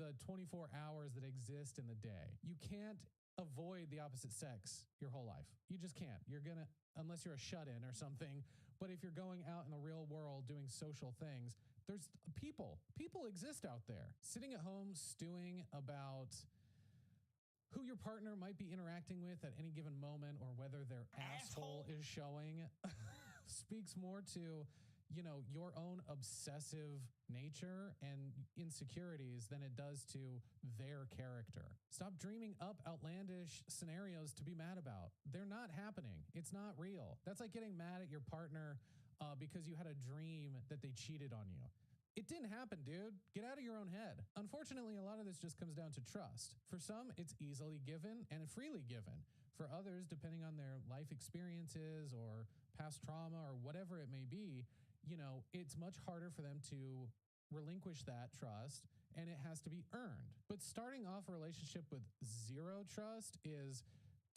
the 24 hours that exist in the day. You can't avoid the opposite sex your whole life. You just can't. You're gonna, unless you're a shut-in or something. But if you're going out in the real world doing social things, there's people exist out there. Sitting at home stewing about who your partner might be interacting with at any given moment or whether their asshole is showing speaks more to, you know, your own obsessive nature and insecurities than it does to their character. Stop dreaming up outlandish scenarios to be mad about. They're not happening. It's not real. That's like getting mad at your partner because you had a dream that they cheated on you. It didn't happen, dude. Get out of your own head. Unfortunately, a lot of this just comes down to trust. For some, it's easily given and freely given. For others, depending on their life experiences or past trauma or whatever it may be, you know, it's much harder for them to relinquish that trust, and it has to be earned. But starting off a relationship with zero trust is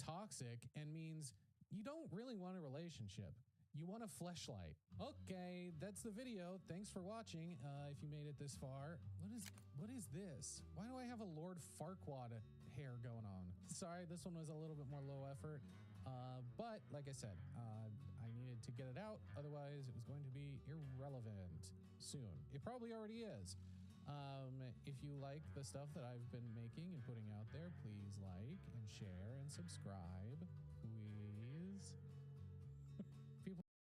toxic and means you don't really want a relationship. You want a fleshlight. Okay, that's the video. Thanks for watching. If you made it this far, what is this? Why do I have a Lord Farquaad hair going on? Sorry, this one was a little bit more low effort. But like I said, I needed to get it out. Otherwise, it was going to be irrelevant soon. It probably already is. If you like the stuff that I've been making and putting out there, please like and share and subscribe. Please.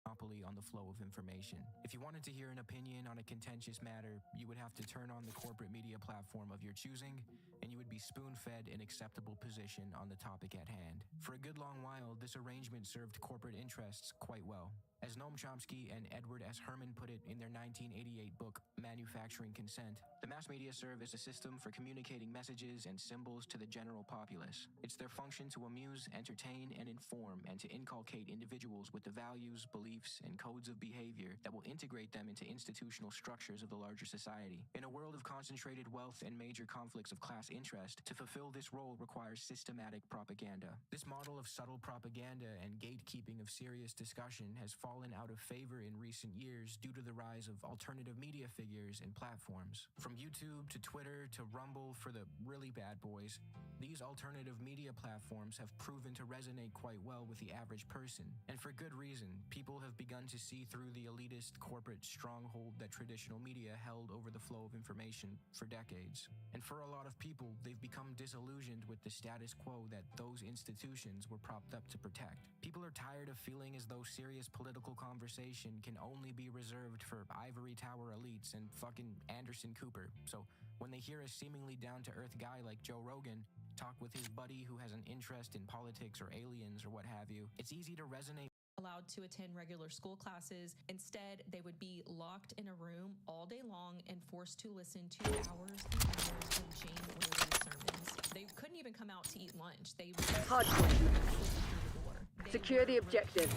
Monopoly on the flow of information. If you wanted to hear an opinion on a contentious matter, you would have to turn on the corporate media platform of your choosing, and you would be spoon-fed an acceptable position on the topic at hand. For a good long while, this arrangement served corporate interests quite well. As Noam Chomsky and Edward S. Herman put it in their 1988 book, Manufacturing Consent, the mass media serve as a system for communicating messages and symbols to the general populace. It's their function to amuse, entertain, and inform, and to inculcate individuals with the values, beliefs, and codes of behavior that will integrate them into institutional structures of the larger society. In a world of concentrated wealth and major conflicts of class interest, to fulfill this role requires systematic propaganda. This model of subtle propaganda and gatekeeping of serious discussion has fallen out of favor in recent years due to the rise of alternative media figures and platforms. From YouTube to Twitter to Rumble for the really bad boys, these alternative media platforms have proven to resonate quite well with the average person. And for good reason. People have begun to see through the elitist corporate stronghold that traditional media held over the flow of information for decades. And for a lot of people, they've become disillusioned with the status quo that those institutions were propped up to protect. People are tired of feeling as though serious political conversation can only be reserved for ivory tower elites and fucking Anderson Cooper. So when they hear a seemingly down-to-earth guy like Joe Rogan talk with his buddy who has an interest in politics or aliens or what have you, it's easy to resonate. Allowed to attend regular school classes. Instead, they would be locked in a room all day long and forced to listen to hours and hours of Jane Worley sermons. They couldn't even come out to eat lunch. They would Hardpoint. the door. Secure the objective.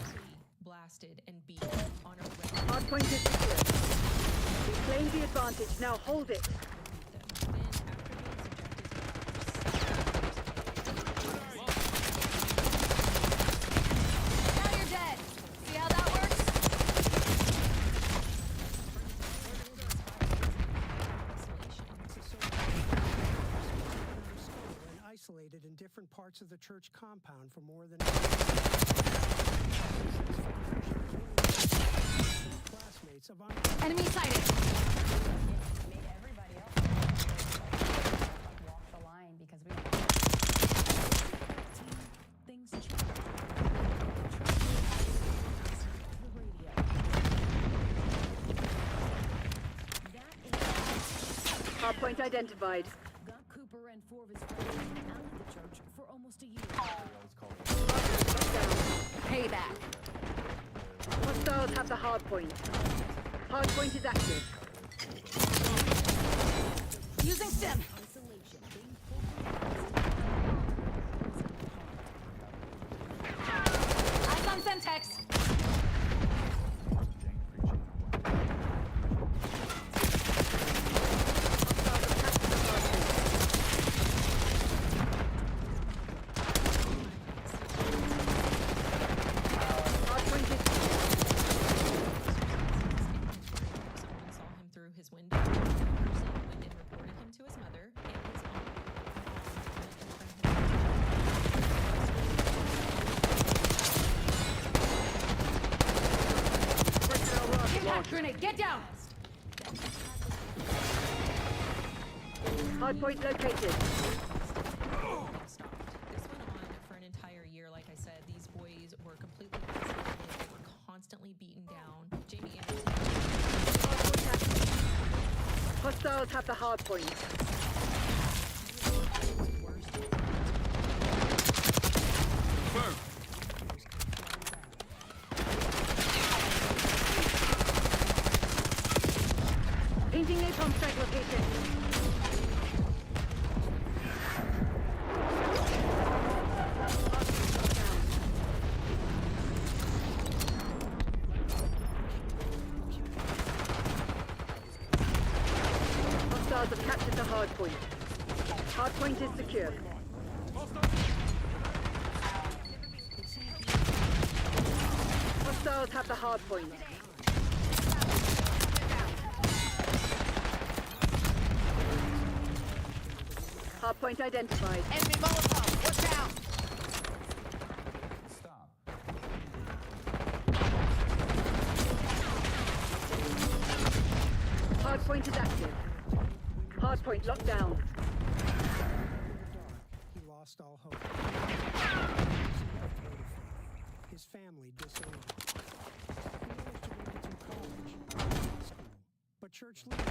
Blasted and beaten on a regular. Hardpoint is secure. We claim the advantage. Now hold it. Isolated in different parts of the church compound for more than classmates of enemy sighted. Made everybody else walk the line because we Things change. Hardpoint identified. Got Cooper and four of his friends out of the church for almost a year. Payback. Hostiles have the hardpoint. Hardpoint is active. Using stim. Eyes on Semtex. Someone saw him through his window. The person went and reported him to his mother. Get down! Hardpoint located. Stopped. This went on for an entire year. Like I said, these boys were completely isolated. They were constantly beaten down. Jamie Anderson. Hostiles have the hardpoint. Painting napalm strike location. Hostiles have captured the hardpoint. Hardpoint is secure. Hostiles have the hardpoint. Hardpoint identified. Enemy Molotov! Watch out! Hardpoint is active. Hardpoint locked down. He lost all hope. His family disowned him. He managed to make it through college and high school. But church leaders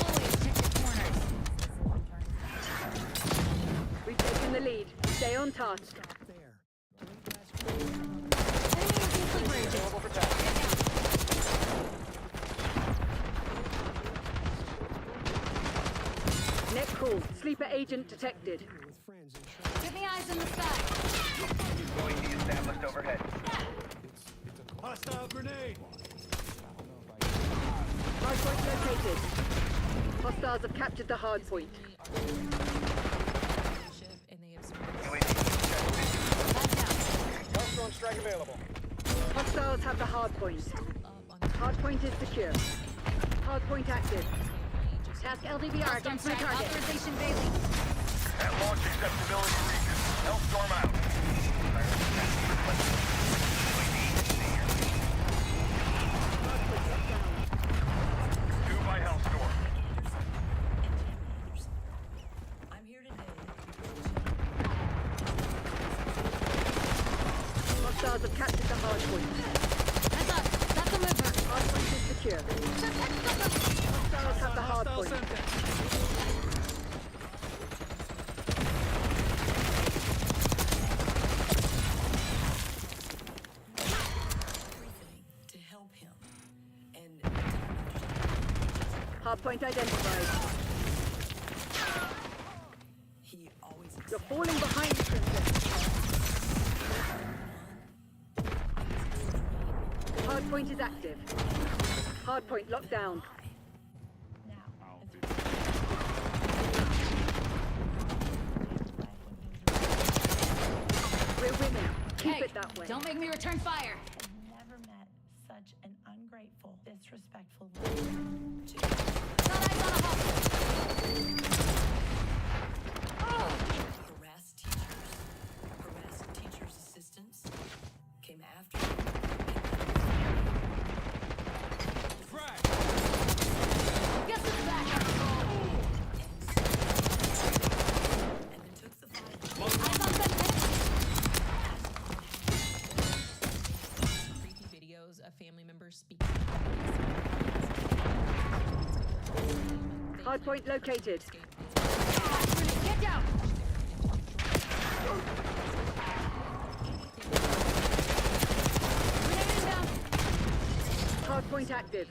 Always check the corners. We've taken the lead. Stay on task. stopped there. Net call. Sleeper agent detected. With friends in church. Get me eyes in the sky. UAV established overhead. Hostile grenade! Hardpoint located. Hostiles have captured the hardpoint. And they have UAV Hellstorm strike available. Hostiles have the hardpoint. Hardpoint is secure. Hardpoint active. Task LDVR Hellstorm against my strike. target. Authorization Bailey. at launch acceptability region. Hellstorm out. Two by Hellstorm. I'm here today. Hostiles have captured the hardpoint. Heads up. That's a mover. Hardpoint is secure. Hostiles have the hardpoint. Everything to help him. And Hardpoint identified. he always You're falling behind, Crimson. Hardpoint is active. Hardpoint locked down. We're winning. Keep Hey, it that way. don't make me return fire. never met such an ungrateful, disrespectful woman. Got eyes on a Harassed teachers' assistants, came after them. Guess it's back. And then took the fight. Eyes on suspect. creepy videos of family members speaking. Hardpoint located. Get down. Grenade inbound. Hardpoint active.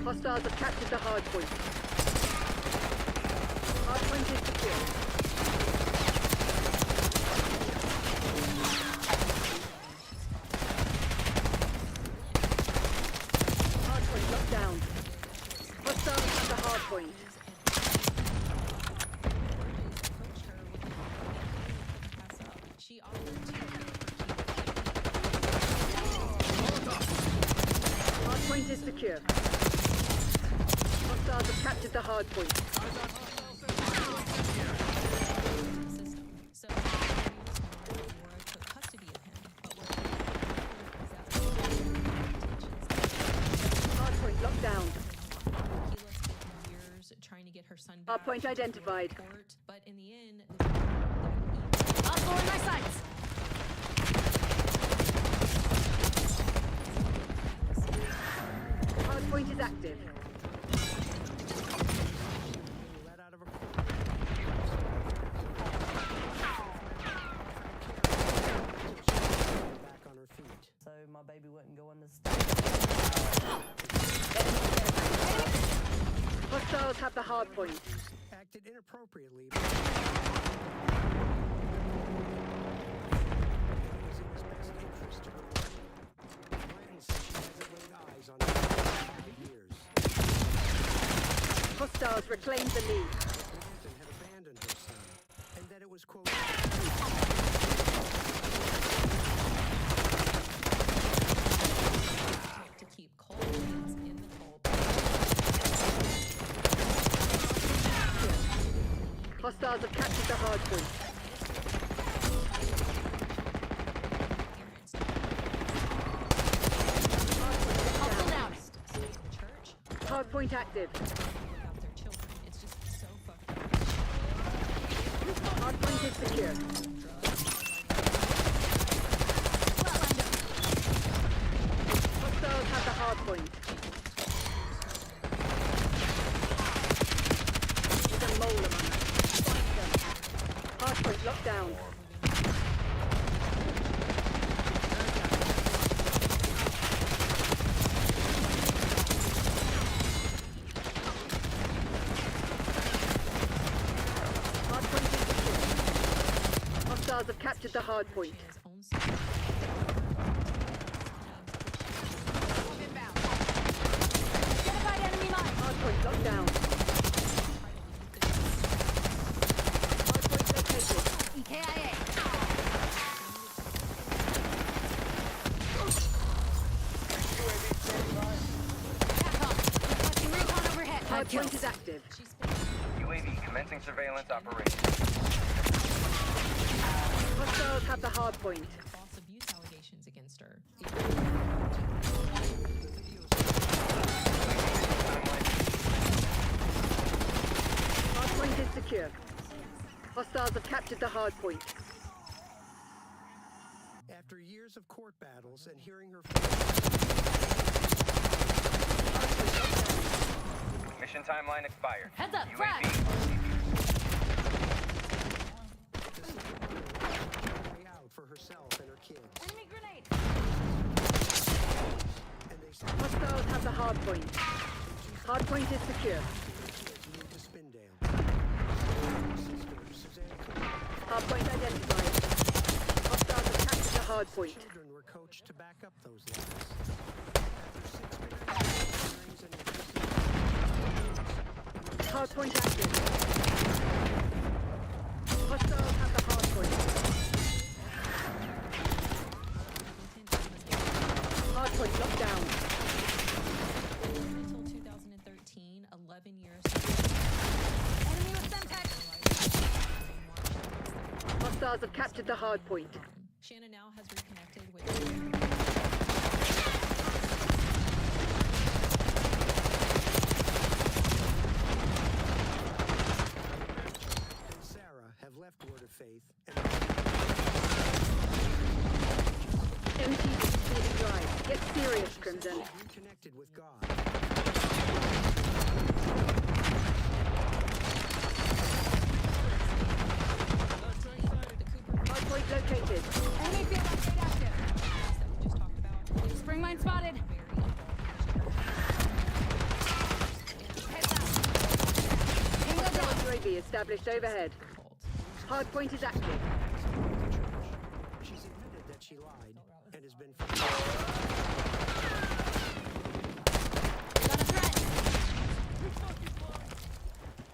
Hostiles have captured the hardpoint. Hardpoint is secure. Hardpoint locked down. Hostiles have the hardpoint. She offered to Hardpoint is secure. Hostiles have captured the hardpoint. system. So Laura took her son back. Hardpoint identified. Court, but in the end, I'll go in my sights. Hardpoint is active. Let out of a back on her feet. So my baby wouldn't go in the Hostiles have the hardpoint. Acted inappropriately. Was in his best interest to her. Blanton says she hasn't laid eyes on her in 5 years. Hostiles reclaimed the lead. Blanton had abandoned her son, and that it was, quote, to keep coal mines in the coal. Hostiles have captured the hardpoint. Hostile down. Church Hardpoint active. without their children. It's just so fucked up. Hardpoint is secure. Hostiles have the hardpoint. There's a mole among us. Fight them. Hardpoint locked down. Hardpoint is secure. Hostiles have captured the hardpoint. His own son. Inbound. Identified enemy mine. Hardpoint locked down. Hardpoint located. EKIA. TACOM. Requesting recon overhead. Hardpoint is active. UAV commencing surveillance operation. Hostiles have the hardpoint. False abuse allegations against her. Hardpoint is secure. Hostiles have captured the hardpoint. after years of court battles and hearing her Mission timeline expired. Heads up, UAV. frag! way out for herself and her kids. Enemy grenade! And they say Hostiles have the hardpoint. Hardpoint is secure. kids moved to Spindale. Sister, Suzanne Hardpoint identified. Hostiles have captured the hardpoint. children were coached to back up those lies. After 6 hearings and Hardpoint active. Hostiles have the hardpoint. Hardpoint locked down. Until 2013, 11 years. Enemy with Semtex! Hostiles have captured the hardpoint. Shanna now has reconnected with. and Sarah have left Word of Faith and MTV completed drive. Get serious, Crimson. reconnected with God. Hardpoint located. Enemy field upgrade active! That we just talked about. Spring mine spotted! Heads up! Tango down! UAV established overhead. Hardpoint is active. She's admitted that she lied and has been Got a threat!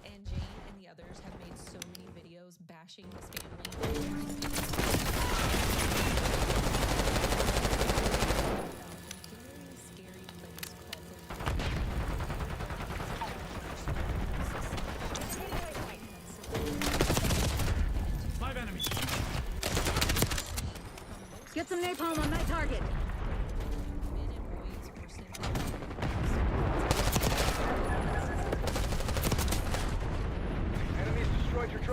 And Jane and the others have made so many videos bashing this family. Scary place called Get some napalm on that target. men and boys were sent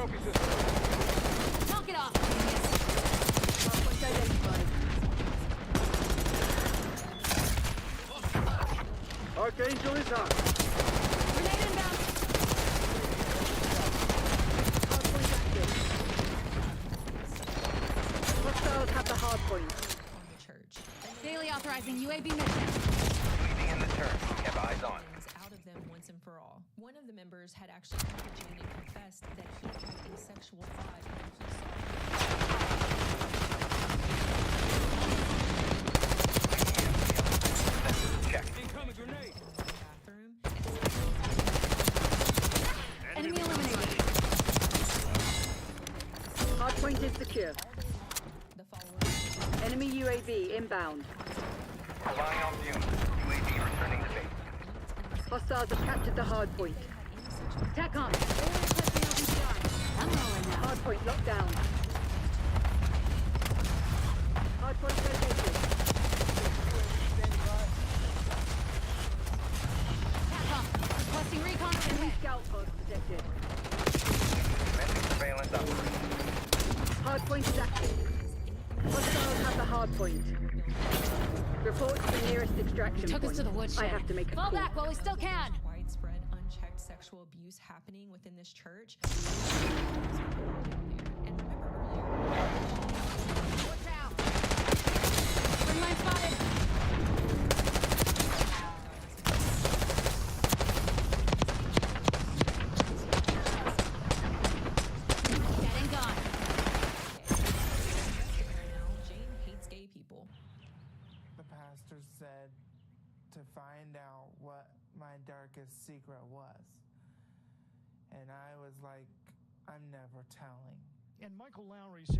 trophy system. Knock it off! Hardpoint identified. Archangel is on. Grenade inbound! Hardpoint active. Hostiles have the hardpoint. On the church. Daily authorizing UAV mission. Leaving in the turn. Have eyes on. Things out of them once and for all. One of the members had actually come to Jane and confessed that he had a sexual thought when he Check. Incoming grenade. saw the bathroom and Enemy eliminated. Hardpoint is secure. the following. Enemy UAV inbound. Relying on fumes. UAV returning to base. Hostiles have captured the hardpoint. TACOM, I'm rolling now. hardpoint locked down. Hardpoint located. TACOM. Requesting recon Enemy overhead. scout post detected. Commencing surveillance operation. Hardpoint is active. Hostiles have the hardpoint. Report to the nearest extraction Took point. us to the woodshed. I have to make a Fall call. back while we still can. Widespread unchecked sexual abuse happening within this church. And remember earlier, Watch out. Spring line spotted. Dead and gone. Jane hates gay people. The pastor said to find out what my darkest secret was. And I was like, I'm never telling. And Michael Lowry said.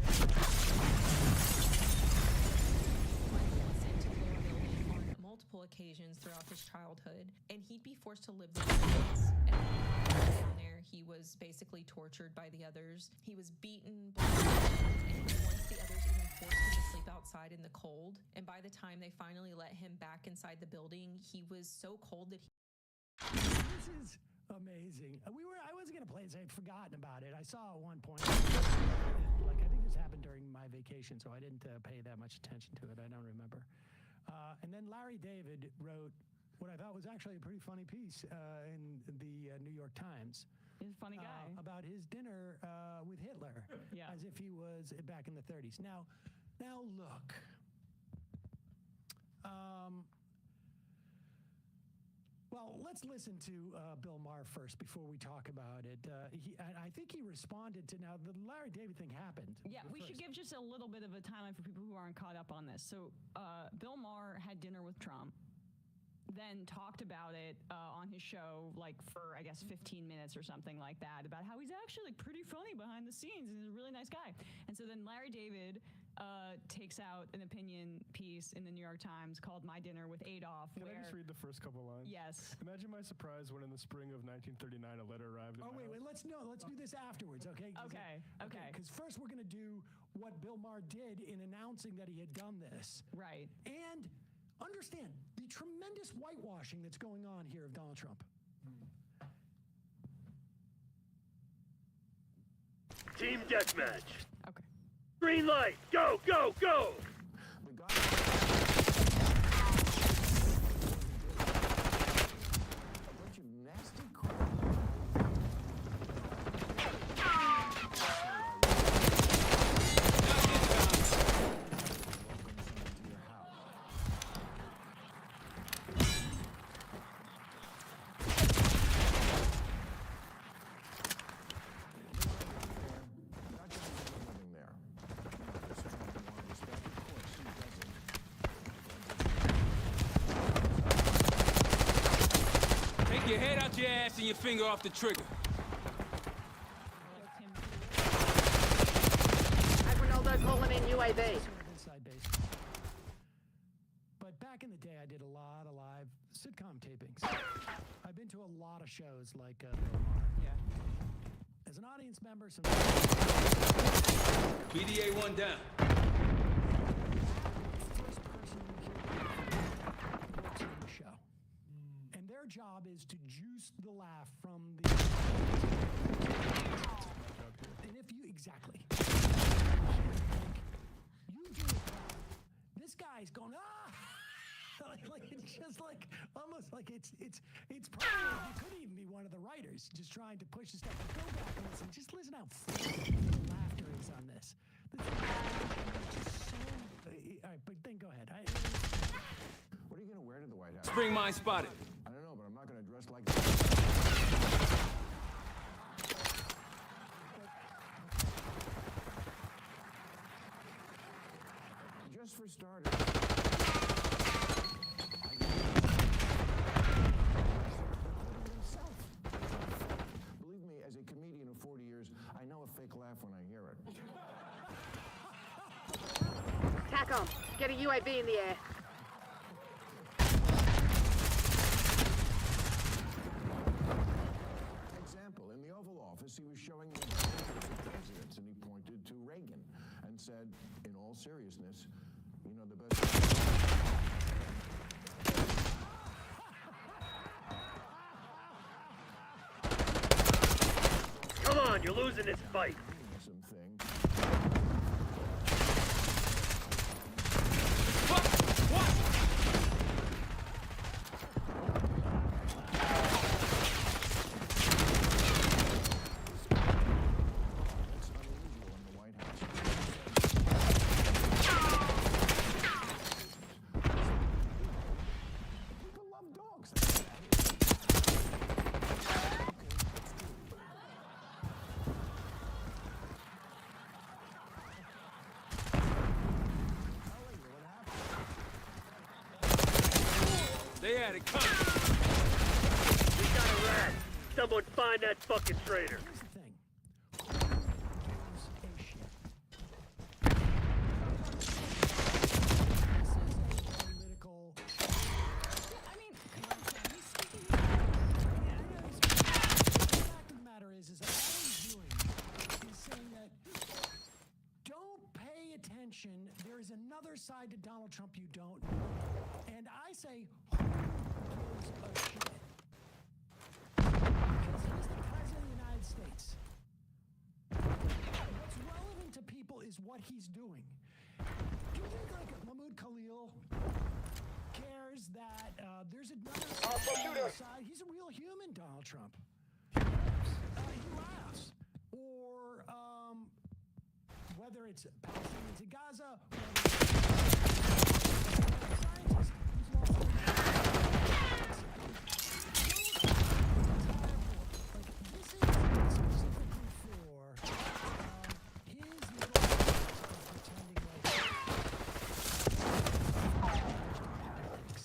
Michael was sent to the lower building on multiple occasions throughout his childhood, and he'd be forced to live there with kids. And down there, he was basically tortured by the others. He was beaten, and once the others even forced him to sleep outside in the cold. And by the time they finally let him back inside the building, he was so cold that he. This is amazing. I wasn't gonna play it, so I'd forgotten about it. I saw at one point, like I think this happened during my vacation, so I didn't pay that much attention to it. I don't remember. And then Larry David wrote what I thought was actually a pretty funny piece in the New York Times. He's a funny guy. About his dinner with Hitler, Yeah. as if he was back in the 30s. Now look. Well, let's listen to Bill Maher first before we talk about it. I think he responded to, now the Larry David thing happened. Yeah, we should give just a little bit of a timeline for people who aren't caught up on this. So Bill Maher had dinner with Trump, then talked about it on his show, like for, I guess, 15 minutes or something like that, about how he's actually like pretty funny behind the scenes and he's a really nice guy. And so then Larry David takes out an opinion piece in the New York Times called My Dinner with Adolf. Can I just read the first couple lines? Yes. Imagine my surprise when in the spring of 1939 a letter arrived. Oh, wait, let's do this afterwards, okay? Okay. Because first we're going to do what Bill Maher did in announcing that he had done this. Right. And understand the tremendous whitewashing that's going on here of Donald Trump. Team deathmatch. Okay. Green light. Go, go, go. We got A bunch of nasty crap. Take your head out your ass and your finger off the trigger. Ronaldo calling in UAV. inside base. But back in the day, I did a lot of live sitcom tapings. I've been to a lot of shows like Bill Maher. Yeah. As an audience member, some BDA 1 down. first person works on the show. And their job is to juice the laugh from the And if you exactly, you do it well. This guy's going like it's just like almost like it's probably it could even be one of the writers just trying to push the stuff. But go back and listen. Just listen how funny the laughter is on this. This is just so. All right, but then go ahead. What are you going to wear to the White House? Spring mine spotted. I don't know, but I'm not going to dress like that. Just for starters. Believe me, as a comedian of 40 years, I know a fake laugh when I hear it. TACOM, get a UAV in the air. Example, in the Oval Office, he was showing me presidents, and he pointed to Reagan and said, in all seriousness, you know, the best... Come on, you're losing this fight. They had it coming. We got a rat. Someone find that fucking traitor. Here's the thing. Who gives a shit? This is a political. I mean, he's speaking. The fact of the matter is that all he's doing is saying that don't pay attention. There is another side to Donald Trump you don't know. And I say, who gives a shit? Because he's the president of the United States. What's relevant to people is what he's doing. Do you think like Mahmoud Khalil cares that there's another side? He's a real human, Donald Trump. He laughs. Or whether it's Palestinians in Gaza, scientists who's lost this is specifically for his little pretending like politics.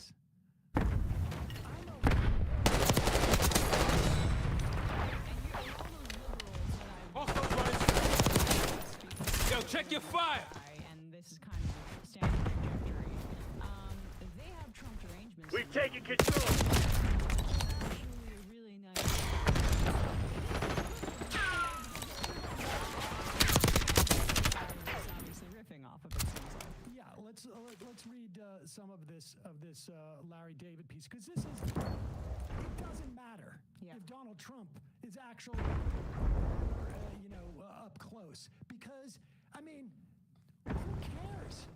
I know. Yo, check your fire. And this is kind of a standard trajectory. They have Trump derangements. We've taken control. Actually, a really nice. Obviously riffing off of it. Seems like. Yeah, let's read some of this Larry David piece, because this is, it doesn't matter if Donald Trump is actually up close, because I mean, who cares?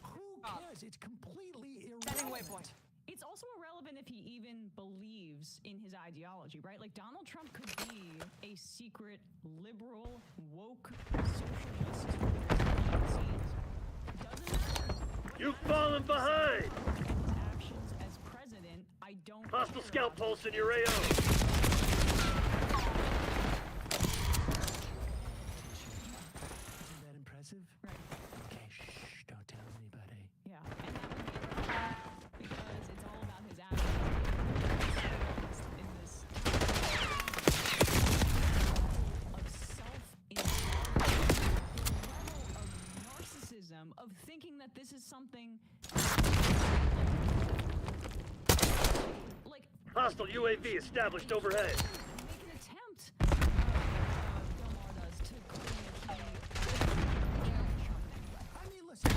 Who cares? It's completely irrelevant. It's also irrelevant if he even believes in his ideology, right? Like, Donald Trump could be a secret liberal, woke, social justice warrior. Doesn't matter. You've fallen behind. His actions as president, I don't. Hostile scout pulse in your AO. Isn't that impressive? Right. Okay, shh, don't tell anybody. Yeah, and that would be because it's all about his actions in this of self-indulgence, level of narcissism, of thinking that this is something like Hostile UAV established overhead. make an attempt. Bill Maher does to claim that he. I mean, listen.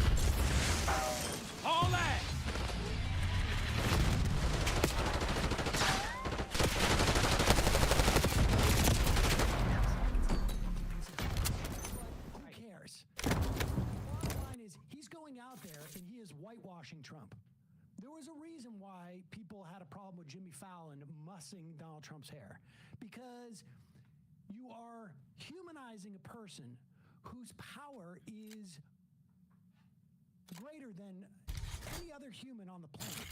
All that. Jimmy Fallon mussing Donald Trump's hair, because you are humanizing a person whose power is greater than any other human on the planet.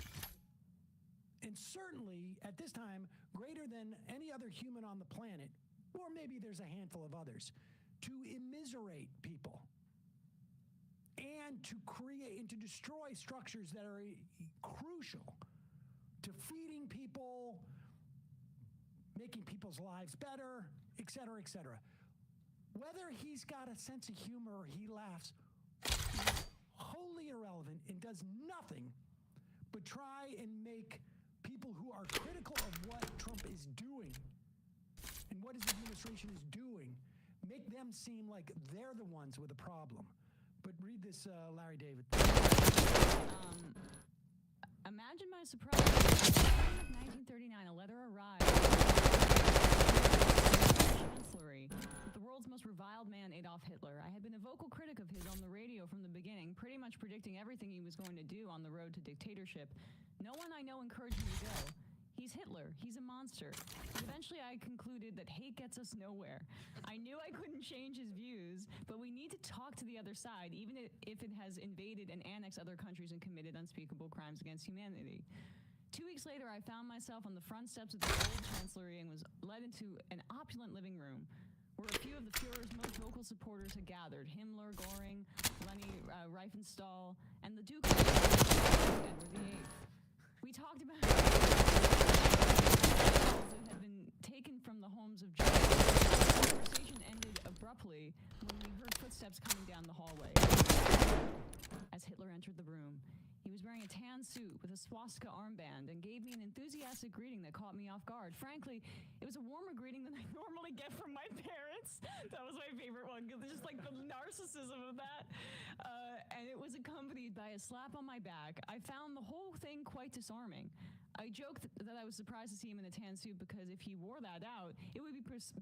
And certainly, at this time, greater than any other human on the planet, or maybe there's a handful of others, to immiserate people and to create and to destroy structures that are crucial to feeding people, making people's lives better, et cetera, et cetera. Whether he's got a sense of humor or he laughs is wholly irrelevant and does nothing but try and make people who are critical of what Trump is doing and what his administration is doing, make them seem like they're the ones with a problem. But read this, Larry David. Imagine my surprise. In 1939, a letter arrived chancellery with the world's most reviled man, Adolf Hitler. I had been a vocal critic of his on the radio from the beginning, pretty much predicting everything he was going to do on the road to dictatorship. No one I know encouraged me to go. He's Hitler. He's a monster. But eventually I concluded that hate gets us nowhere. I knew I couldn't change his views, but we need to talk to the other side, even if it has invaded and annexed other countries and committed unspeakable crimes against humanity. 2 weeks later, I found myself on the front steps of the old chancellery and was led into an opulent living room where a few of the Fuhrer's most vocal supporters had gathered: Himmler, Göring, Leni Riefenstahl, and the Duke of Edward VIII. We talked about that had been taken from the homes of Jews. The conversation ended abruptly when we heard footsteps coming down the hallway. As Hitler entered the room, he was wearing a tan suit with a swastika armband and gave me an enthusiastic greeting that caught me off guard. Frankly, it was a warmer greeting than I normally get from my parents. That was my favorite one, because just like the narcissism of that. And it was accompanied by a slap on my back. I found the whole thing quite disarming. I joked that I was surprised to see him in a tan suit because if he wore that out, it would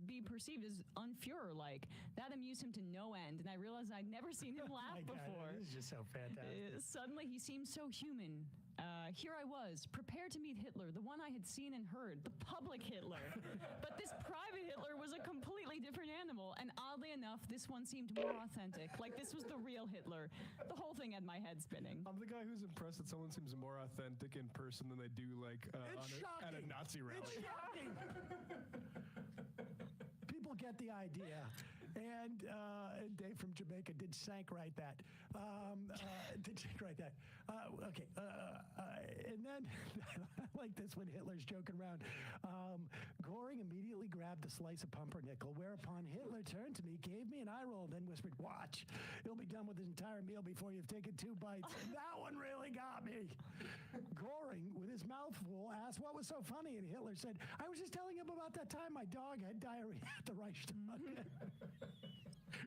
be perceived as un-Fuhrer-like. That amused him to no end, and I realized I'd never seen him laugh before. This is just so fantastic. Suddenly, he seemed so human. Here I was, prepared to meet Hitler, the one I had seen and heard, the public Hitler. But this private Hitler was a completely different animal, and oddly enough, this one seemed more authentic. Like this was the real Hitler. The whole thing had my head spinning. I'm the guy who's impressed that someone seems more authentic in person than they do at a Nazi rally. It's shocking. People get the idea. And Dave from Jamaica did sank-right that. Okay. And then, I like this when Hitler's joking around. Göring immediately grabbed a slice of pumpernickel, whereupon Hitler turned to me, gave me an eye roll, and then whispered, "Watch, he'll be done with his entire meal before you've taken 2 bites." And that one really got me. Göring, with his mouth full, asked what was so funny, and Hitler said, "I was just telling him about that time my dog had diarrhea at the Reichstag."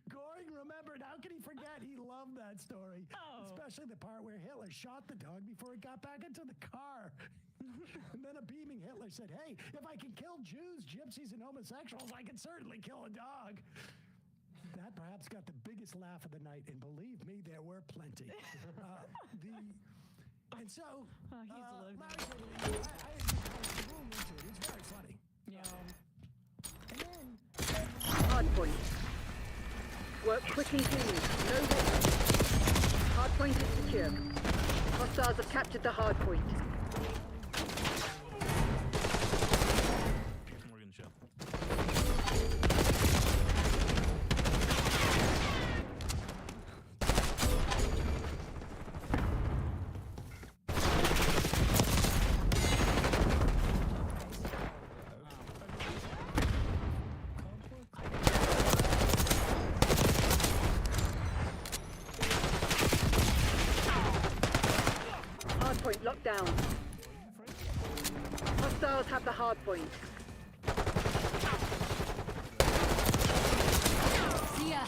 Göring remembered. How could he forget? He loved that story. Especially the part where Hitler shot the dog before it got back into the car. And then a beaming Hitler said, "Hey, if I can kill Jews, gypsies, and homosexuals, I can certainly kill a dog." That perhaps got the biggest laugh of the night, and believe me, there were plenty. And so, Larry said, I grew into it. It's very funny. And then, Hardpoint. Work quickly, please. No water. Hardpoint is secure. Hostiles have captured the hardpoint. Morgan show. Hardpoint locked down. Hostiles have the hardpoint. See ya.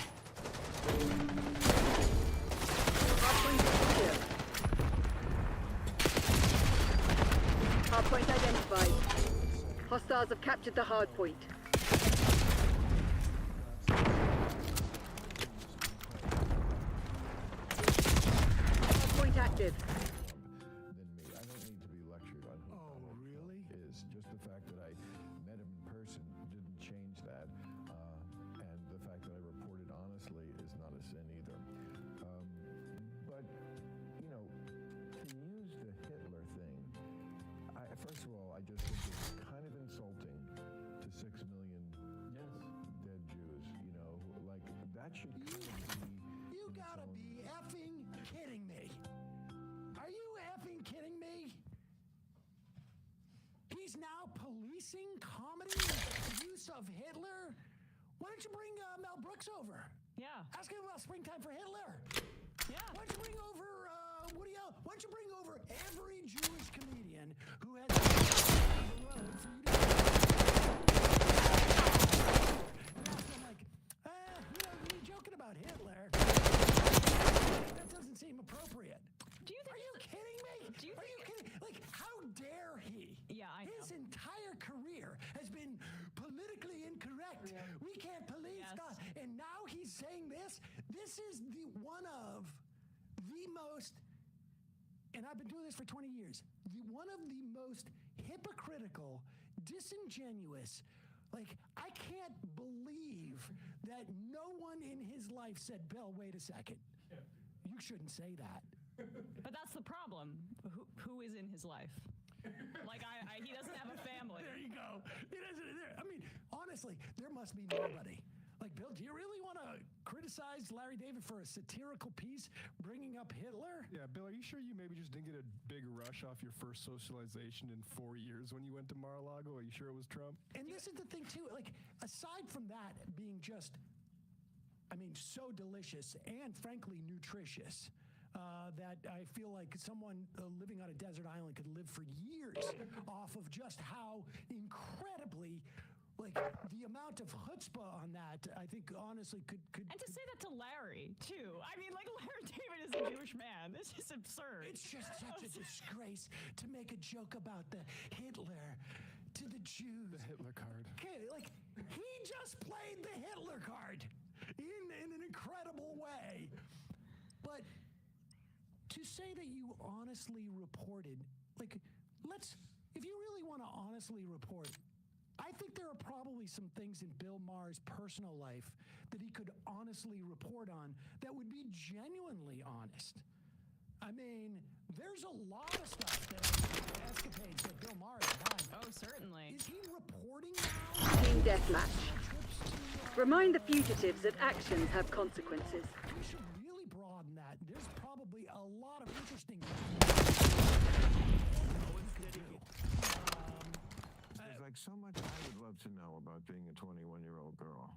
Hardpoint is secure. Hardpoint identified. Hostiles have captured the hardpoint. Hardpoint active. Than me. I don't need to be lectured on. oh, really? the fact that I met him in person didn't change that. And the fact that I reported honestly is not a sin either. But, you know, to use the Hitler thing, first of all, I just think it's kind of insulting to 6 million dead Jews, you know, like that should kind of be... You gotta be effing kidding me. Are you effing kidding me? He's now policing comedy with the use of Hitler? Why don't you bring Mel Brooks over? Yeah. Ask him about Springtime for Hitler. Yeah. Why don't you bring over Woody Allen? Why don't you bring over every Jewish comedian who has the road for you to and ask them like, you're joking about Hitler. That doesn't seem appropriate. Are you kidding me? Are you kidding? Like, how dare he? Yeah, I know. His entire career has been politically incorrect. Yeah. We can't police God. And now he's saying this. This is one of the most, and I've been doing this for 20 years, one of the most hypocritical, disingenuous, like, I can't believe that no one in his life said, Bill, wait a second. Yeah. You shouldn't say that. But that's the problem. Who is in his life? Like, he doesn't have a family. There you go. He doesn't. I mean, honestly, there must be nobody. Like, Bill, do you really want to criticize Larry David for a satirical piece bringing up Hitler? Yeah, Bill, are you sure you maybe just didn't get a big rush off your first socialization in 4 years when you went to Mar-a-Lago? Are you sure it was Trump? And this is the thing, too. Like, aside from that being just, I mean, so delicious and, frankly, nutritious, that I feel like someone living on a desert island could live for years off of just how incredibly, like, the amount of chutzpah on that, I think, honestly, could... And to say that to Larry, too. I mean, like, Larry David is a Jewish man. This is absurd. It's just such a disgrace to make a joke about the Hitler to the Jews. The Hitler card. Okay, like, he just played the Hitler card in an incredible way. But... to say that you honestly reported, like, if you really want to honestly report, I think there are probably some things in Bill Maher's personal life that he could honestly report on that would be genuinely honest. I mean, there's a lot of stuff escapades that Bill Maher has done. Oh, certainly. Is he reporting now? Team deathmatch. Remind the fugitives that actions have consequences. We should really broaden that. There's probably a lot of interesting There's like so much I would love to know about being a 21-year-old girl.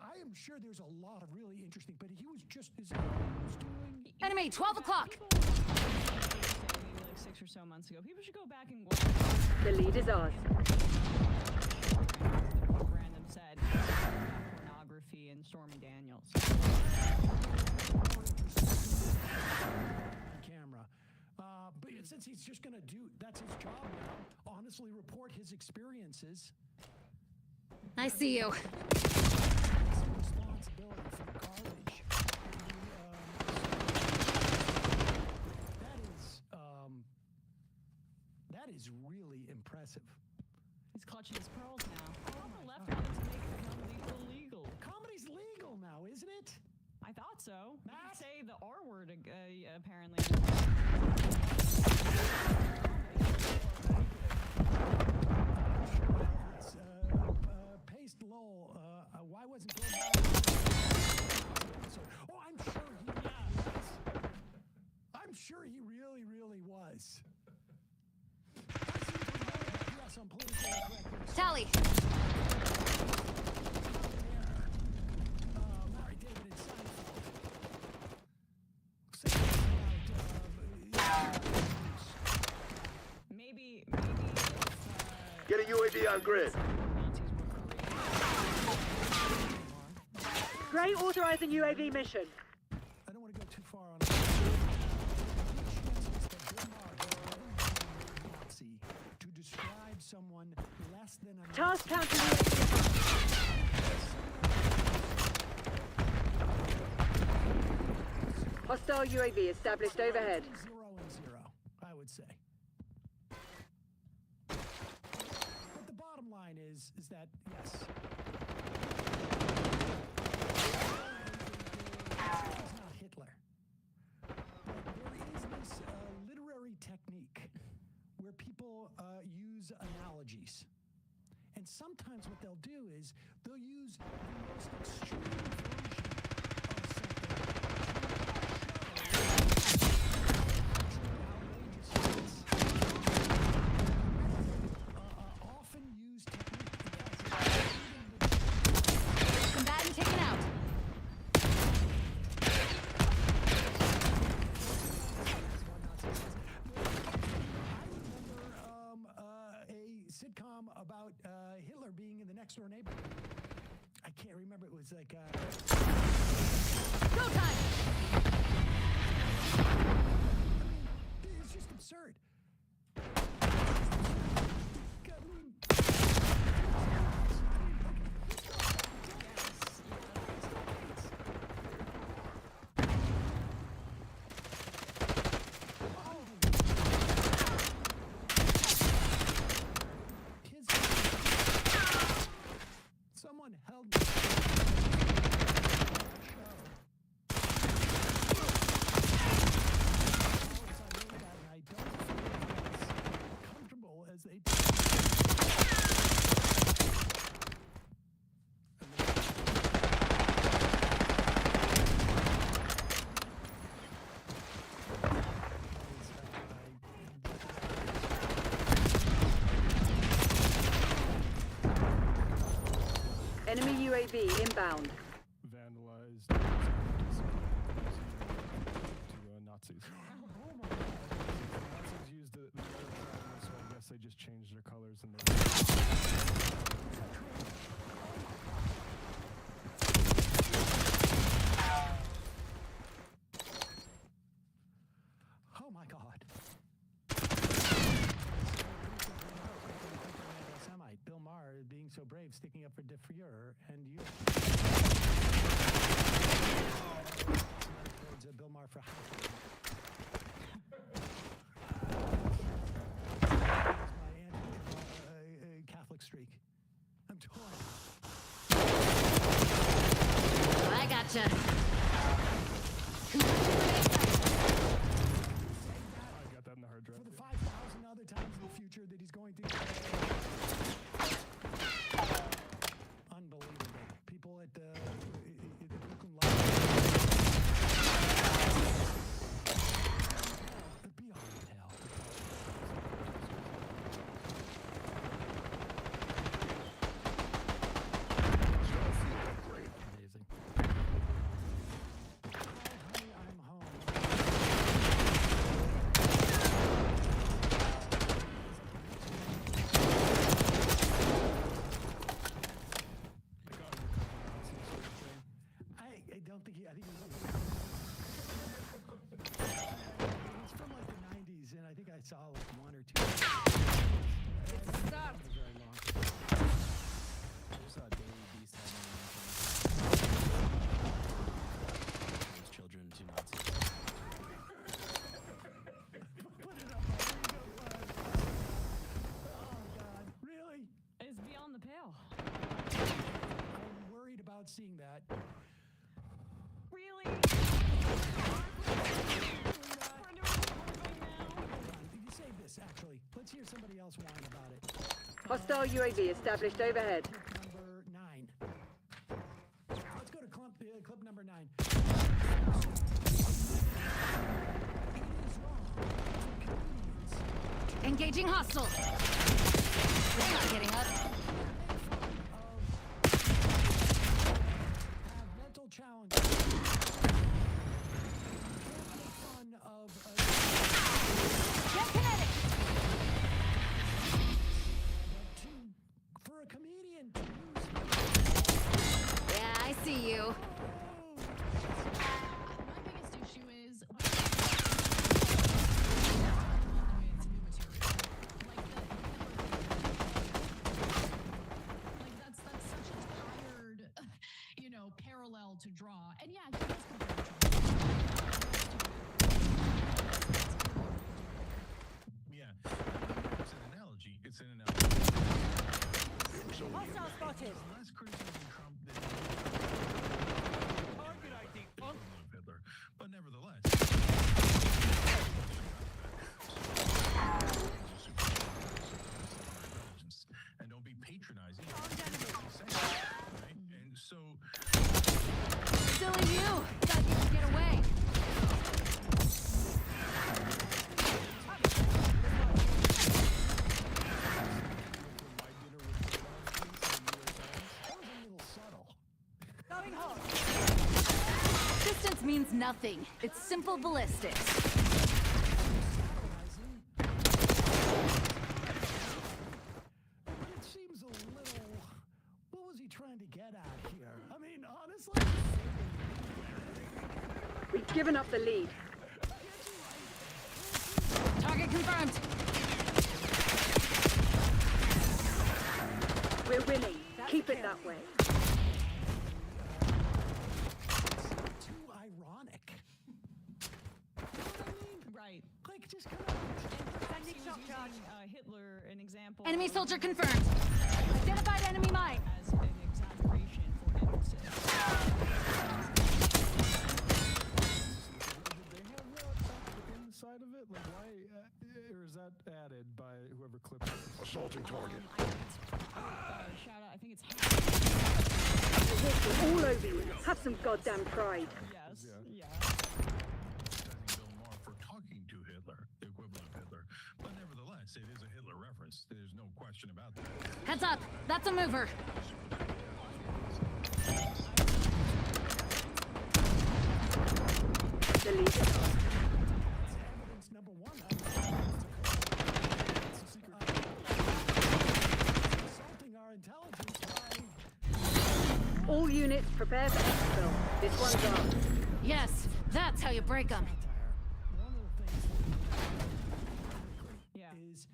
I am sure there's a lot of really interesting, but he was just doing... Enemy, 12 o'clock! Like 6 or so months ago. People should go back and watch. The lead is ours. Random said pornography and Stormy Daniels. Camera. But since he's just going to that's his job now, honestly report his experiences. I see you. Responsibility for the garbage. That is really impressive. He's clutching his pearls now. Oh, the left wanted to make comedy illegal. Comedy's legal now, isn't it? I thought so. Matt? You could say the R word, apparently. Paste lol. Why wasn't Bill Oh, I'm sure he was. I'm sure he really, really was. Tally. Larry David and Maybe. Get a UAV on grid. Gray authorizing UAV mission. I don't want to go too far on to describe someone less than a Task counter. Hostile UAV established overhead. 0 and 0. would say. But the bottom line is that, yes. It's not Hitler. There is this literary technique where people use analogies. And sometimes what they'll do is they'll use the most extreme version often used technique. Combatant taken out. Sitcom about Hitler being in the next door neighborhood. I can't remember. It was like Go time. It's just absurd. Someone held me. I don't feel as comfortable as they do. Enemy UAV inbound. Vandalized to Nazis. Nazis used the so I guess they just changed their colors and Oh my God. Bill Maher being so brave, sticking up for De Fuhrer, and you. Towards Bill Maher for my anti-Catholic streak. I'm torn. I gotcha. I got that in the hard drive. For the 5,000 other times in the future that he's going to. Unbelievable. People at the Brooklyn Library. Beyond hell. Amazing. Oh, honey, I'm home. I don't think I think it was from like the 90s, and I think I saw like one or two. It's stopped. Very long. I just saw Daily Beast having those children to Nazis. Put it up. Oh God, really? It's beyond the pale. I'm worried about seeing that. Really? You save this, actually. Let's hear somebody else whine about it. Hostile UAV established overhead. Clip number 9. Let's go to clip number 9. Engaging hostile. They're not getting up. Have mental challenges. Fun of Get kinetic. for a comedian to use. Yeah, I see you. My biggest issue is with new material. Like the nothing. It's simple ballistics. But it seems a little... What was he trying to get at here? I mean, honestly... We've given up the lead. Target confirmed. We're winning. Keep it that way. Too ironic. You know what I mean? Right. Like, just kind of... He was using Hitler, an example. Enemy soldier confirmed. Identified enemy mine. As an exaggeration for him to... Did they have that inside of it? Like, why? Or is that added by whoever clipped it? Assaulting target. Shout out, I think it's We're all over you. Have some goddamn pride. Yes. Yeah. Bill Maher for talking to Hitler, the equivalent of Hitler. But nevertheless, it is a Hitler reference. There's no question about that. Heads up. That's a mover. The lead. Evidence number one. Assaulting our intelligence by... All units prepare for exfil. This one's ours. Yes, that's how you break them. One of the things is...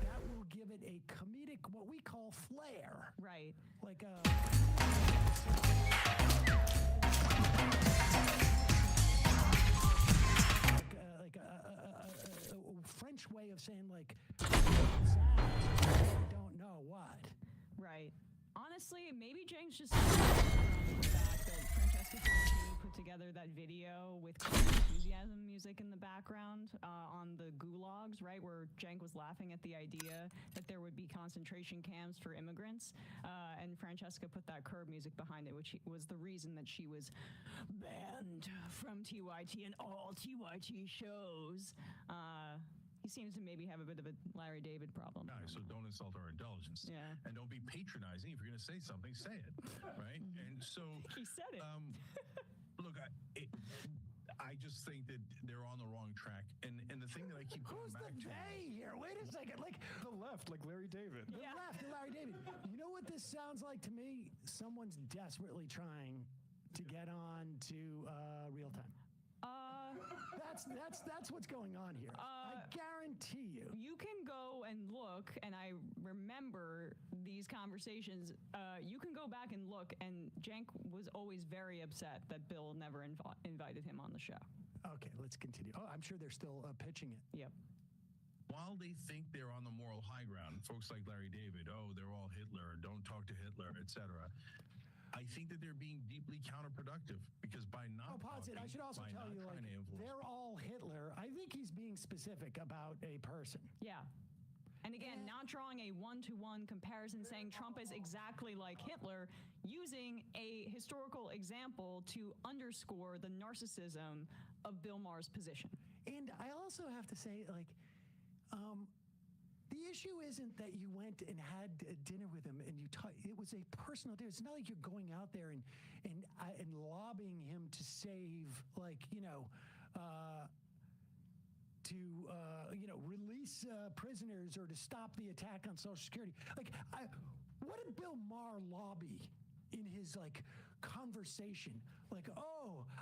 That will give it a comedic, what we call flair. Right. Like a... like a French way of saying, like, I don't know what. Right. Honestly, maybe James just the fact that Francesca Fiorini put together that video with enthusiasm music in the background on the gulags, right, where Cenk was laughing at the idea that there would be concentration camps for immigrants, and Francesca put that curb music behind it, which was the reason that she was banned from TYT and all TYT shows. He seems to maybe have a bit of a Larry David problem. Guys, so don't insult our intelligence. Yeah. And don't be patronizing. If you're going to say something, say it. Right? And so... He said it. Look, I just think that they're on the wrong track. And the thing that I keep going back to... Who's the they here? Wait a second. Like, The left, like Larry David. the left, Larry David. You know what this sounds like to me? Someone's desperately trying to get on to real time. That's what's going on here. I guarantee you. You can go and look, and I remember these conversations. You can go back and look, and Cenk was always very upset that Bill never invited him on the show. Okay, let's continue. Oh, I'm sure they're still pitching it. Yep. While they think they're on the moral high ground, folks like Larry David, they're all Hitler, don't talk to Hitler, etc. I think that they're being deeply counterproductive because by not pause it. I should also tell you, like, they're all Hitler. I think he's being specific about a person. Yeah. And again, not drawing a one-to-one comparison, saying Trump is exactly like Hitler, using a historical example to underscore the narcissism of Bill Maher's position. And I also have to say, like, the issue isn't that you went and had dinner with him and you it was a personal dinner. It's not like you're going out there and lobbying him to save, like, release prisoners or to stop the attack on Social Security. Like, what did Bill Maher lobby in his, like, conversation? Like,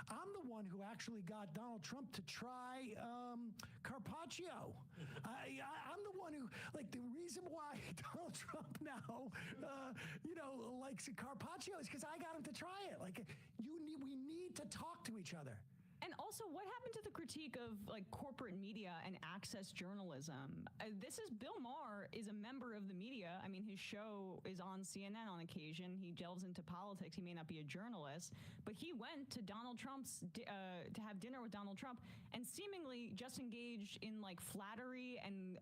I'm the one who actually got Donald Trump to try Carpaccio. I'm the one who, like, the reason why Donald Trump now, likes Carpaccio is because I got him to try it. Like, we need to talk to each other. And also, also, what happened to the critique of like corporate media and access journalism? This is Bill Maher is a member of the media. I mean, his show is on CNN on occasion. He delves into politics. He may not be a journalist, but he went to Donald Trump's to have dinner with Donald Trump and seemingly just engaged in like flattery and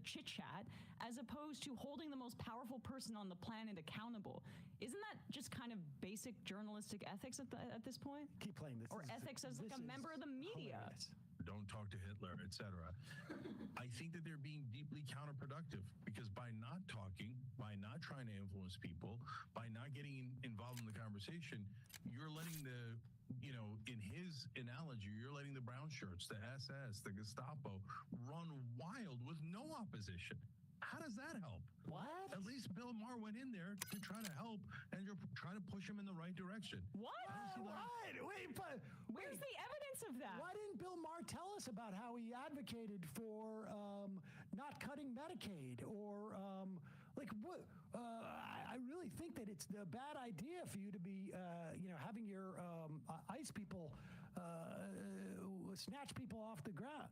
chit chat, as opposed to holding the most powerful person on the planet accountable. Isn't that just kind of basic journalistic ethics at this point? Keep playing this. Or ethics as like a member of the media. Hilarious. Don't talk to Hitler, etc. I think that they're being deeply counterproductive because by not talking, by not trying to influence people, by not getting involved in the conversation, you're letting the, in his analogy, you're letting the brown shirts, the SS, the Gestapo run wild with no opposition. How does that help? What? At least Bill Maher went in there to try to help and you're trying to push him in the right direction. What? Where's the evidence of that? Why didn't Bill Maher tell us about how he advocated for not cutting Medicaid or I really think that it's a bad idea for you to be having your ICE people snatch people off the ground.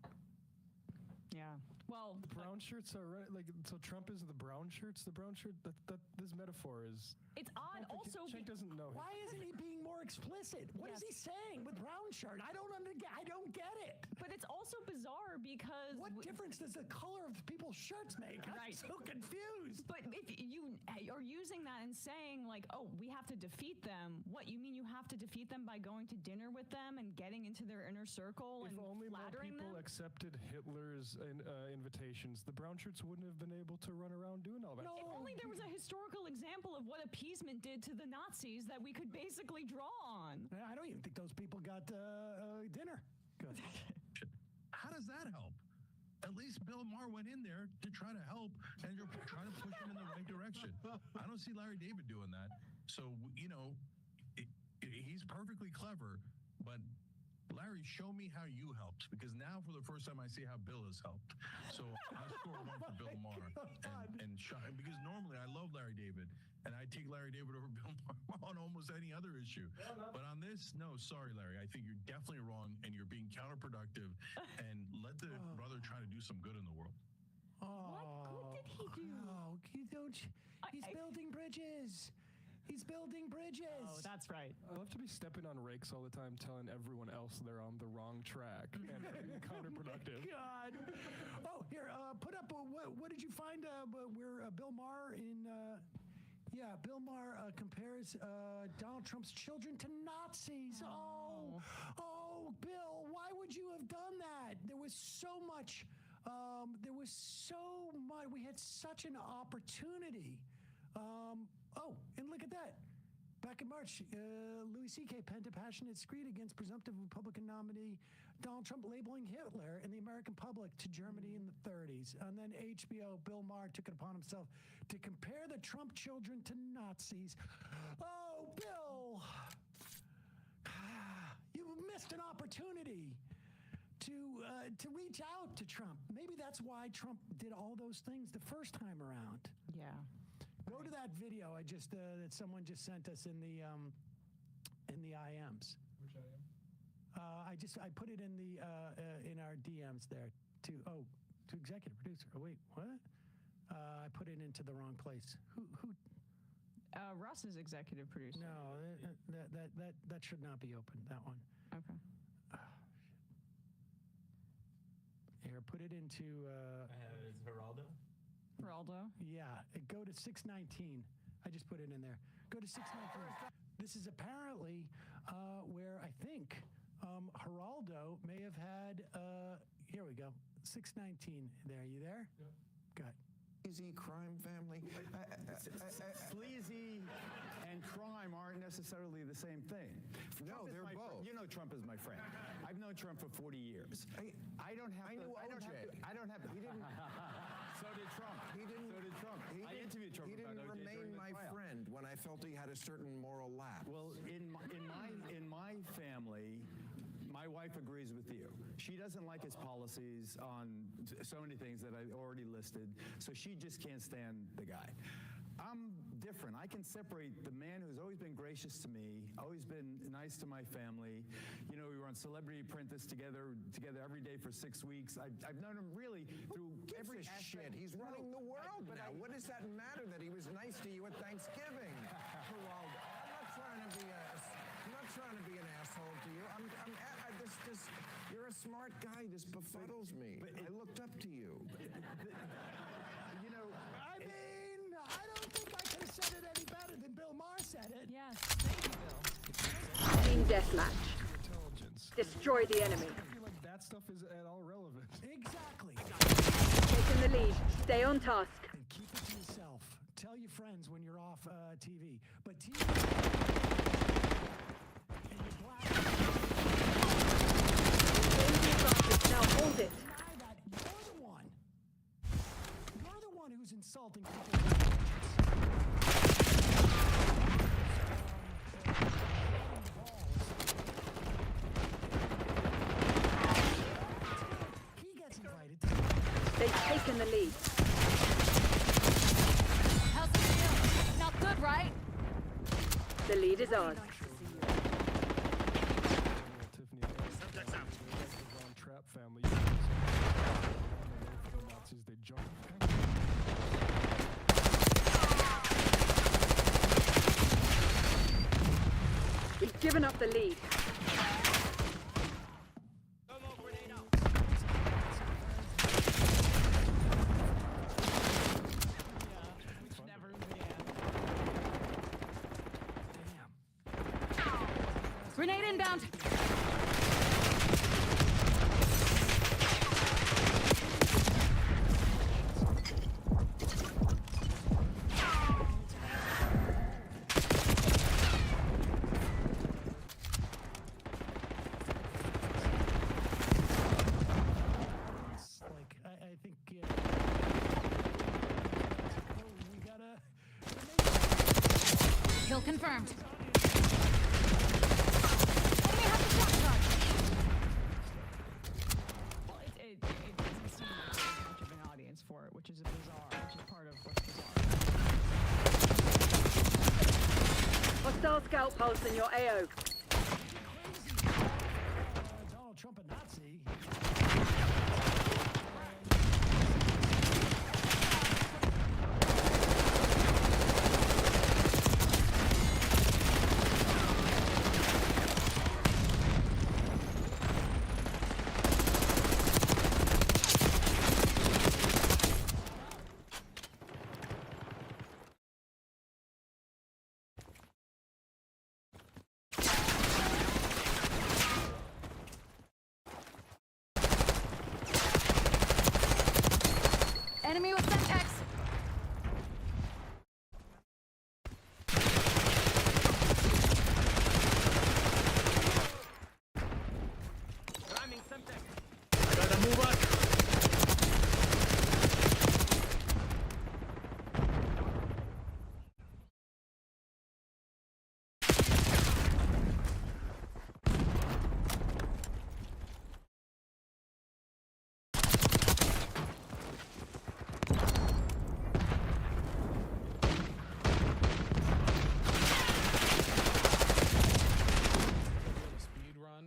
Yeah. Well, the brown shirts are right. Like, so Trump is the brown shirts. The brown shirt. That this metaphor is. It's odd. Also, Cenk doesn't know. Why isn't he being more explicit? What is he saying with brown shirt? I don't get it. But it's also bizarre because what difference does the color of people's shirts make? I'm so confused. But if you are using that and saying like, oh, we have to defeat them. What you mean? You have to defeat them by going to dinner with them and getting into their inner circle and only flattering more people them? accepted Hitler's invitations, the brown shirts wouldn't have been able to run around doing all that. If only there was a historical example of what appeasement did to the Nazis that we could basically draw on. I don't even think those people got dinner. Good. How does that help? At least Bill Maher went in there to try to help and you're trying to push him in the right direction. I don't see Larry David doing that. So, he's perfectly clever, but Larry, show me how you helped, because now for the first time I see how Bill has helped. So I score one for Bill Maher. Because normally I love Larry David, and I take Larry David over Bill Maher on almost any other issue. But on this, no, sorry, Larry. I think you're definitely wrong, and you're being counterproductive, and let the brother try to do some good in the world. What good did he do? Oh, he's building bridges. He's building bridges. Oh, that's right. I love to be stepping on rakes all the time, telling everyone else they're on the wrong track and counterproductive. God. Oh, here, put up, what did you find where Bill Maher Bill Maher compares Donald Trump's children to Nazis. Oh, Bill, why would you have done that? There was so much, we had such an opportunity. And look at that. Back in March, Louis C.K. penned a passionate screed against presumptive Republican nominee Donald Trump, labeling Hitler and the American public to Germany in the 30s. And then HBO, Bill Maher took it upon himself to compare the Trump children to Nazis. Oh, Bill! You missed an opportunity to reach out to Trump. Maybe that's why Trump did all those things the first time around. Yeah. Go to that video I just that someone just sent us in the IMs. Which IM? I put it in the in our DMs there to executive producer. Oh wait, what? I put it into the wrong place. Who? Russ is executive producer. No, that should not be open. That one. Okay. Here, put it into. Is Geraldo? Geraldo? Yeah, go to 619. I just put it in there. Go to 619. This is apparently where I think Geraldo may have had. Here we go. 619. There, you there? Yep. Good. Sleazy crime family. Sleazy and crime aren't necessarily the same thing. No, they're both. You know Trump is my friend. I've known Trump for 40 years. I don't have to. I don't have to. He didn't. So did Trump. He didn't. So did Trump. I interviewed Trump. He didn't about OJ remain during the my trial. friend when I felt he had a certain moral lapse. Well, in my family, my wife agrees with you. She doesn't like his policies on so many things that I already listed, so she just can't stand the guy. I'm different. different. I can separate the man who's always been gracious to me, always been nice to my family. You know, we were on Celebrity Apprentice together every day for 6 weeks. I've known him really through every aspect. He's running the world now. What does that matter that he was nice to you at Thanksgiving? Geraldo, I'm not trying to be an asshole to you. You're a smart guy. This befuddles me. I looked up to you. You know, I mean, I don't think I could have said it any better than Bill Maher said it. Yes, thank you, Bill. Team deathmatch. Intelligence. Destroy the enemy. I feel like that stuff is at all relevant. Exactly. Taking the lead. Stay on task. And keep it to yourself. Tell your friends when you're off TV. But TV. And you're black. Now hold it. Deny that. You're the one who's insulting people. He gets invited. They've taken the lead. How's it feel? Not good, right? The lead is ours. Subject's out. Trap family. Nazis, they jump. We've given up the lead. Grenade inbound. I think we gotta. Kill confirmed. Well, it doesn't seem like there's much of an audience for it, which is part of what's bizarre. Hostile scout pulse in your AO. Donald Trump a Nazi. Enemy with Semtex. Ramming Semtex. I gotta move up. Speed run.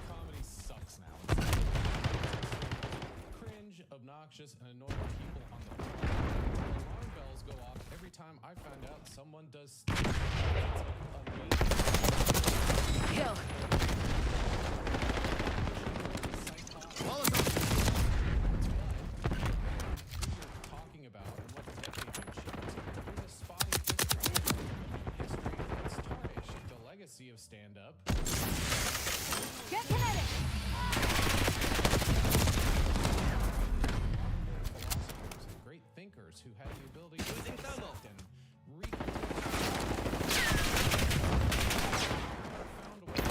Comedy sucks now. Cringe, obnoxious, and annoying people on the phone. Alarm bells go off every time I find out someone does amazing. Kill. Talking about and what the decade shows. There's a spotty history that's tarnished the legacy of stand-up. Get kinetic. Philosophers and great thinkers who had the ability to dissect and found a way.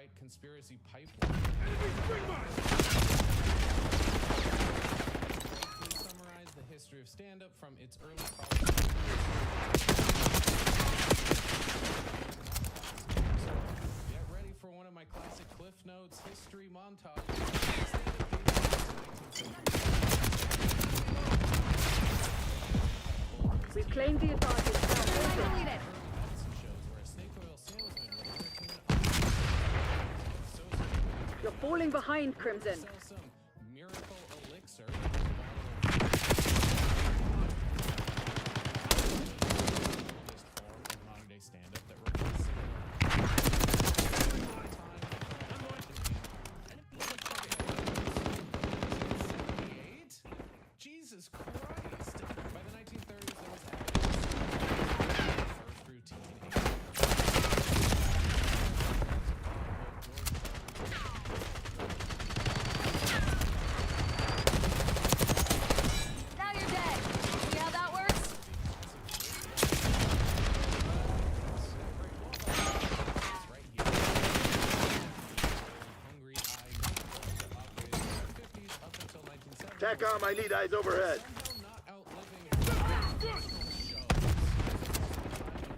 right conspiracy pipeline. To summarize the history of stand-up from its early Get ready for one of my classic Cliff Notes history montages. We've claimed the advantage. You're falling behind, Crimson. Miracle elixir. Modern-day stand-up that replaces Jesus Christ! By the 1930s, there was first routine. Now you're dead. See how that works? TACOM, I need eyes overhead.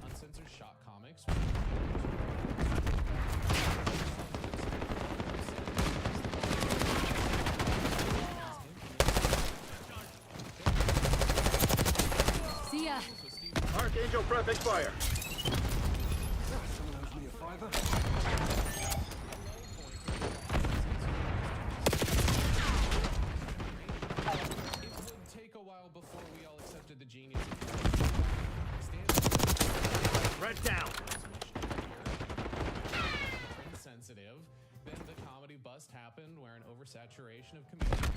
Uncensored shock comics. See ya. Archangel prefix fire. Someone owes me a $5. Before we all accepted the genius. Red down. Insensitive. Then the comedy bust happened where an oversaturation of comedians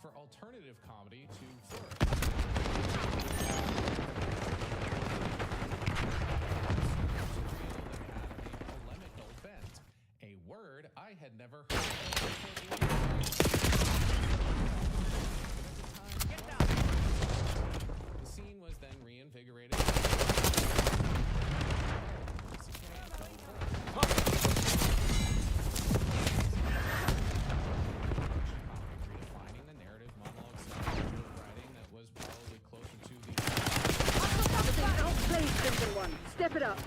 for alternative comedy to polemical bent. A word I had never heard of. The scene was then reinvigorated. Redefining the narrative monologue style of writing that was probably closer to the Outplayed, Crimson One. Step it up.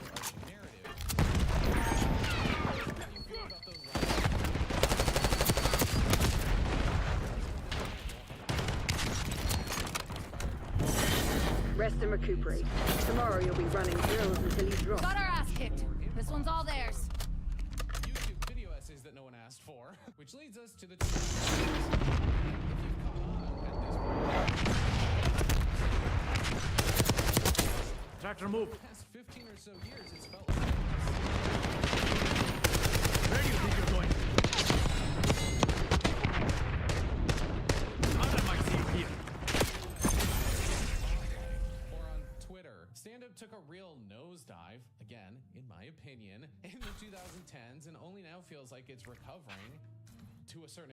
Rest and recuperate. Tomorrow you'll be running drills until you drop. Got our ass kicked. This one's all theirs. YouTube video essays that no one asked for, which leads us to the Tractor move. the past 15 or so years, it's felt Where do you think you're going? How did I see you here? Or on Twitter, stand-up took a real nosedive, again, in my opinion, in the 2010s and only now feels like it's recovering to a certain